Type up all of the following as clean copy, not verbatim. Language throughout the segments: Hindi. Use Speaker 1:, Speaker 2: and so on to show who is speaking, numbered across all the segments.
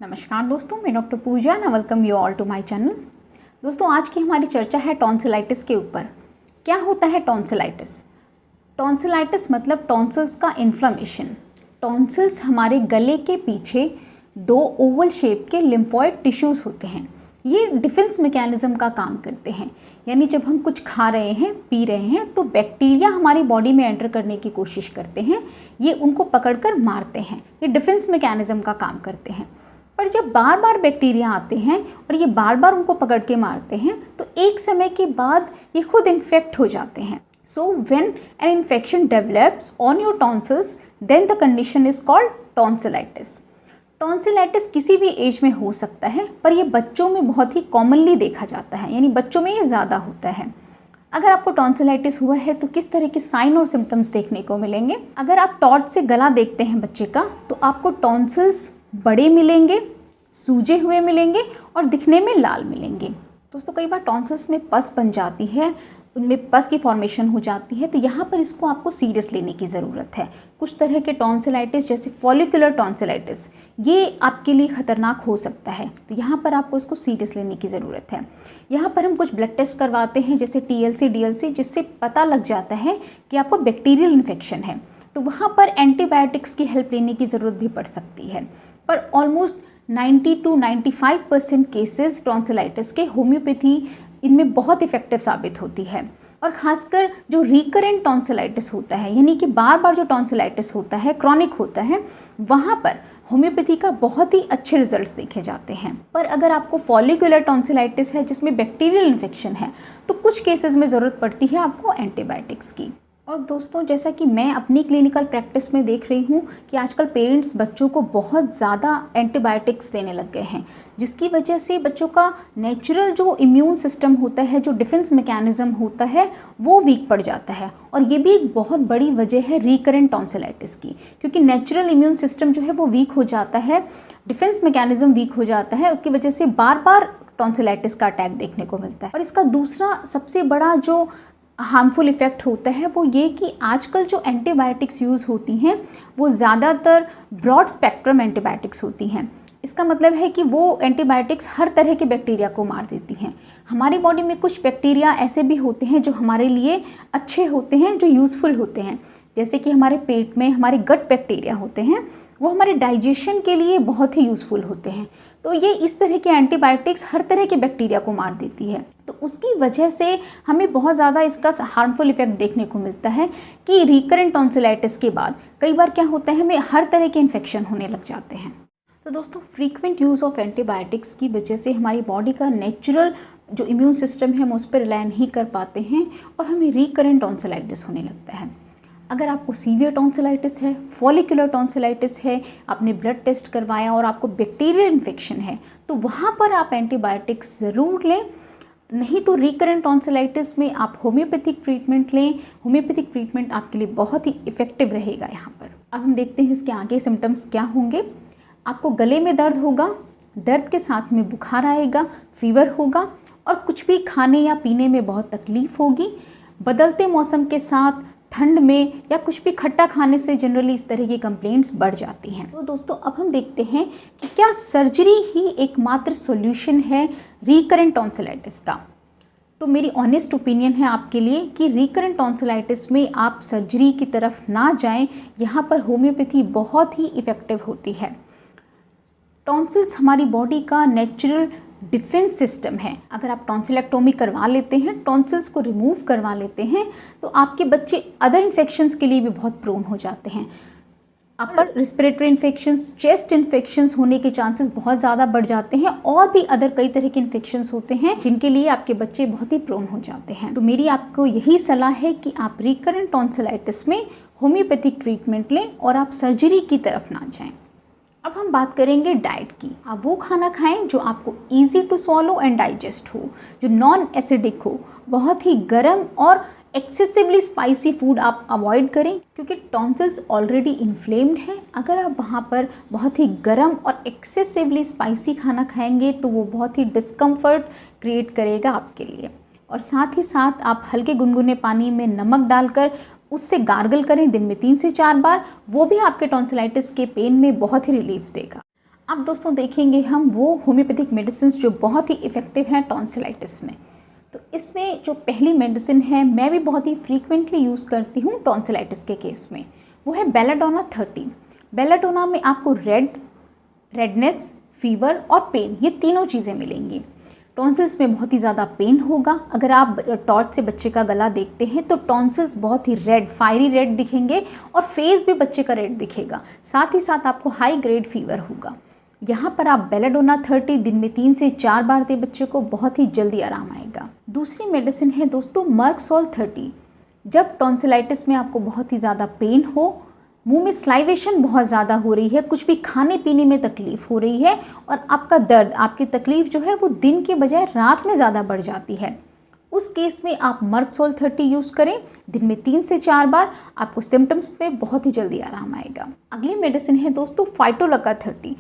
Speaker 1: नमस्कार दोस्तों, मैं डॉक्टर पूजा ना welcome you all to my channel. दोस्तों, आज की हमारी चर्चा है टॉन्सिलाइटिस के ऊपर। क्या होता है टॉन्सिलाइटिस? टॉन्सिलाइटिस मतलब टॉन्सिल्स का इन्फ्लेमेशन। टॉन्सिल्स हमारे गले के पीछे दो ओवल शेप के लिम्फॉइड टिश्यूज़ होते हैं। ये डिफेंस मैकेनिज्म का काम करते हैं, यानी जब हम कुछ खा रहे हैं, पी रहे हैं, तो बैक्टीरिया हमारी बॉडी में एंटर करने की कोशिश करते हैं, ये उनको पकड़कर मारते हैं। ये डिफेंस मैकेनिज्म का काम करते हैं। पर जब बार बार बैक्टीरिया आते हैं और ये बार बार उनको पकड़ के मारते हैं, तो एक समय के बाद ये खुद इन्फेक्ट हो जाते हैं। So when an infection develops on your tonsils, then the condition is called tonsillitis. Tonsillitis किसी भी एज में हो सकता है, पर ये बच्चों में बहुत ही कॉमनली देखा जाता है, यानी बच्चों में ये ज़्यादा होता है। अगर आपको टॉन्सिलाइटिस हुआ है तो किस तरह के साइन और सिम्टम्स देखने को मिलेंगे? अगर आप टॉर्च से गला देखते हैं बच्चे का, तो आपको टॉन्सिल्स बड़े मिलेंगे, सूजे हुए मिलेंगे और दिखने में लाल मिलेंगे। दोस्तों, कई बार टॉन्सिल्स में पस बन जाती है, उनमें पस की फॉर्मेशन हो जाती है, तो यहाँ पर इसको आपको सीरियस लेने की ज़रूरत है। कुछ तरह के टॉन्सिलाइटिस जैसे फॉलिकुलर टॉन्सिलाइटिस, ये आपके लिए ख़तरनाक हो सकता है, तो यहाँ पर आपको इसको सीरियस लेने की ज़रूरत है। यहाँ पर हम कुछ ब्लड टेस्ट करवाते हैं जैसे TLC, DLC, जिससे पता लग जाता है कि आपको बैक्टीरियल इन्फेक्शन है, तो वहाँ पर एंटीबायोटिक्स की हेल्प लेने की ज़रूरत भी पड़ सकती है। पर ऑलमोस्ट 90 to 95% केसेस टॉन्सिलाइटिस के होम्योपैथी इनमें बहुत इफ़ेक्टिव साबित होती है। और ख़ासकर जो रिकरेंट टॉन्सिलाइटिस होता है, यानी कि बार बार जो टॉन्सिलाइटिस होता है, क्रॉनिक होता है, वहाँ पर होम्योपैथी का बहुत ही अच्छे रिजल्ट्स देखे जाते हैं। पर अगर आपको फॉलिकुलर टॉन्सिलाइटिस है जिसमें बैक्टीरियल इन्फेक्शन है, तो कुछ केसेस में ज़रूरत पड़ती है आपको एंटीबायोटिक्स की। और दोस्तों, जैसा कि मैं अपनी क्लिनिकल प्रैक्टिस में देख रही हूँ कि आजकल पेरेंट्स बच्चों को बहुत ज़्यादा एंटीबायोटिक्स देने लग गए हैं, जिसकी वजह से बच्चों का नेचुरल जो इम्यून सिस्टम होता है, जो डिफेंस मैकेनिज्म होता है, वो वीक पड़ जाता है। और ये भी एक बहुत बड़ी वजह है रिकरेंट टॉन्सिलाइटिस की, क्योंकि नेचुरल इम्यून सिस्टम जो है वो वीक हो जाता है, डिफेंस मैकेनिज्म वीक हो जाता है, उसकी वजह से बार बार टॉन्सिलाइटिस का अटैक देखने को मिलता है। और इसका दूसरा सबसे बड़ा जो हार्मफुल इफ़ेक्ट होता है वो ये कि आजकल जो एंटीबायोटिक्स यूज़ होती हैं वो ज़्यादातर ब्रॉड स्पेक्ट्रम एंटीबायोटिक्स होती हैं। इसका मतलब है कि वो एंटीबायोटिक्स हर तरह के बैक्टीरिया को मार देती हैं। हमारी बॉडी में कुछ बैक्टीरिया ऐसे भी होते हैं जो हमारे लिए अच्छे होते हैं, जो यूज़फुल होते हैं, जैसे कि हमारे पेट में हमारे गट बैक्टीरिया होते हैं, वो हमारे डाइजेशन के लिए बहुत ही यूज़फुल होते हैं। तो ये इस तरह के एंटीबायोटिक्स हर तरह के बैक्टीरिया को मार देती है, तो उसकी वजह से हमें बहुत ज़्यादा इसका हार्मफुल इफेक्ट देखने को मिलता है कि रिकरेंट टॉन्सिलाइटिस के बाद कई बार क्या होता है, हमें हर तरह के इन्फेक्शन होने लग जाते हैं। तो दोस्तों, फ्रीक्वेंट यूज़ ऑफ एंटीबायोटिक्स की वजह से हमारी बॉडी का नेचुरल जो इम्यून सिस्टम है हम उस पर रिलाय नहीं कर पाते हैं और हमें रिकरेंट टॉन्सिलाइटिस होने लगता है। अगर आपको सीवियर टॉन्सिलाइटिस है, फॉलिकुलर टॉन्सिलाइटिस है, आपने ब्लड टेस्ट करवाया और आपको बैक्टीरियल इन्फेक्शन है, तो वहाँ पर आप एंटीबायोटिक्स ज़रूर लें। नहीं तो रिकरेंट टॉन्सिलाइटिस में आप होम्योपैथिक ट्रीटमेंट लें। होम्योपैथिक ट्रीटमेंट आपके लिए बहुत ही इफ़ेक्टिव रहेगा यहाँ पर। अब हम देखते हैं इसके आगे सिम्टम्स क्या होंगे। आपको गले में दर्द होगा, दर्द के साथ में बुखार आएगा, फीवर होगा और कुछ भी खाने या पीने में बहुत तकलीफ़ होगी। बदलते मौसम के साथ ठंड में या कुछ भी खट्टा खाने से जनरली इस तरह की कंप्लेंट्स बढ़ जाती हैं। तो दोस्तों, अब हम देखते हैं कि क्या सर्जरी ही एकमात्र सॉल्यूशन है रिकरेंट टॉन्सिलाइटिस का। तो मेरी ऑनेस्ट ओपिनियन है आपके लिए कि रिकरेंट टॉन्सिलाइटिस में आप सर्जरी की तरफ ना जाएं। यहाँ पर होम्योपैथी बहुत ही इफ़ेक्टिव होती है। टॉन्सिल्स हमारी बॉडी का नेचुरल डिफेंस सिस्टम है। अगर आप टॉन्सिलेक्टोमी करवा लेते हैं, टॉन्सिल्स को रिमूव करवा लेते हैं, तो आपके बच्चे अदर इन्फेक्शंस के लिए भी बहुत प्रोन हो जाते हैं। अपर रिस्पिरेटरी इन्फेक्शंस, चेस्ट इन्फेक्शंस होने के चांसेस बहुत ज़्यादा बढ़ जाते हैं और भी अदर कई तरह के इन्फेक्शंस होते हैं जिनके लिए आपके बच्चे बहुत ही प्रोन हो जाते हैं। तो मेरी आपको यही सलाह है कि आप रिकरेंट टॉन्सिलाइटिस में होम्योपैथिक ट्रीटमेंट लें और आप सर्जरी की तरफ ना जाएं। अब हम बात करेंगे डाइट की। आप वो खाना खाएं जो आपको easy to swallow and digest हो, जो नॉन एसिडिक हो। बहुत ही गर्म और एक्सेसिवली स्पाइसी फूड आप अवॉइड करें, क्योंकि टॉन्सिल्स ऑलरेडी इन्फ्लेम्ड हैं। अगर आप वहाँ पर बहुत ही गर्म और एक्सेसिवली स्पाइसी खाना खाएंगे तो वो बहुत ही डिस्कम्फर्ट क्रिएट करेगा आपके लिए। और साथ ही साथ आप हल्के गुनगुने पानी में नमक डालकर उससे गार्गल करें दिन में 3 से 4 बार, वो भी आपके टॉन्सिलाइटिस के पेन में बहुत ही रिलीफ देगा। अब दोस्तों देखेंगे हम वो होम्योपैथिक मेडिसिन जो बहुत ही इफ़ेक्टिव हैं टॉन्सिलाइटिस में। तो इसमें जो पहली मेडिसिन है, मैं भी बहुत ही फ्रीक्वेंटली यूज़ करती हूँ टॉन्सिलाइटिस के केस में, वो है बेलाडोना 30। बेलाडोना में आपको रेडनेस, फीवर और पेन, ये तीनों चीज़ें मिलेंगी। टॉन्सिल्स में बहुत ही ज़्यादा पेन होगा। अगर आप टॉर्च से बच्चे का गला देखते हैं तो टॉन्सिल्स बहुत ही रेड, फायरी रेड दिखेंगे और फेस भी बच्चे का रेड दिखेगा। साथ ही साथ आपको हाई ग्रेड फीवर होगा। यहाँ पर आप बेलाडोना 30 दिन में 3 से 4 बार दें बच्चे को, बहुत ही जल्दी आराम आएगा। दूसरी मेडिसिन है दोस्तों मर्कसोल 30। जब टॉन्सिलाइटिस में आपको बहुत ही ज़्यादा पेन हो, मुंह में स्लाइवेशन बहुत ज़्यादा हो रही है, कुछ भी खाने पीने में तकलीफ़ हो रही है और आपका दर्द, आपकी तकलीफ़ जो है वो दिन के बजाय रात में ज़्यादा बढ़ जाती है, उस केस में आप मर्कसोल 30 यूज़ करें दिन में 3 से 4 बार। आपको सिम्टम्स में बहुत ही जल्दी आराम आएगा। अगली मेडिसिन है दोस्तों फाइटोलक्का 30।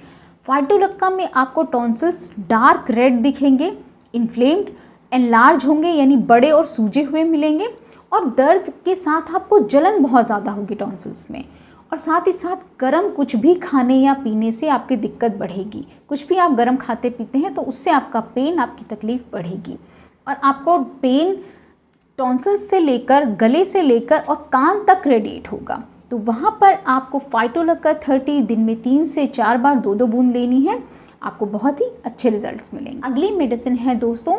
Speaker 1: फाइटोलक्का में आपको टॉन्सिल्स डार्क रेड दिखेंगे, इन्फ्लेम्ड, एनलार्ज होंगे यानी बड़े और सूजे हुए मिलेंगे और दर्द के साथ आपको जलन बहुत ज़्यादा होगी टॉन्सिल्स में। और साथ ही साथ गर्म कुछ भी खाने या पीने से आपकी दिक्कत बढ़ेगी। कुछ भी आप गर्म खाते पीते हैं तो उससे आपका पेन, आपकी तकलीफ़ बढ़ेगी और आपको पेन टॉन्सिल्स से लेकर, गले से लेकर और कान तक रेडिएट होगा। तो वहाँ पर आपको फाइटोलक्का 30 दिन में 3 से 4 बार 2-2 बूंद लेनी है। आपको बहुत ही अच्छे रिजल्ट्स मिलेंगे। अगली मेडिसिन है दोस्तों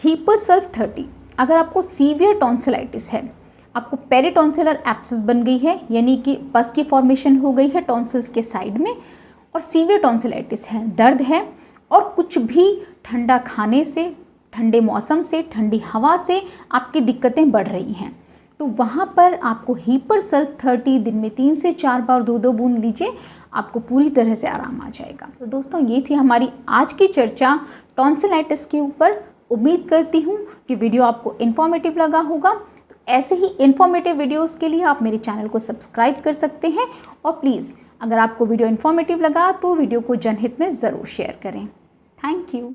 Speaker 1: हीपरसल्फ 30। अगर आपको सीवियर टॉन्सिलाइटिस है, आपको पेरिटॉन्सिलर एब्सेस बन गई है यानी कि पस की फॉर्मेशन हो गई है टॉन्सिल्स के साइड में और सीवियर टॉन्सिलाइटिस है, दर्द है और कुछ भी ठंडा खाने से, ठंडे मौसम से, ठंडी हवा से आपकी दिक्कतें बढ़ रही हैं, तो वहाँ पर आपको हीपरसल्फ 30 दिन में 3 से 4 बार 2-2 बूंद लीजिए, आपको पूरी तरह से आराम आ जाएगा। तो दोस्तों ये थी हमारी आज की चर्चा टॉन्सिलाइटिस के ऊपर। उम्मीद करती हूँ कि वीडियो आपको इन्फॉर्मेटिव लगा होगा। तो ऐसे ही इन्फॉर्मेटिव वीडियोस के लिए आप मेरे चैनल को सब्सक्राइब कर सकते हैं और प्लीज़ अगर आपको वीडियो इन्फॉर्मेटिव लगा तो वीडियो को जनहित में ज़रूर शेयर करें। Thank you.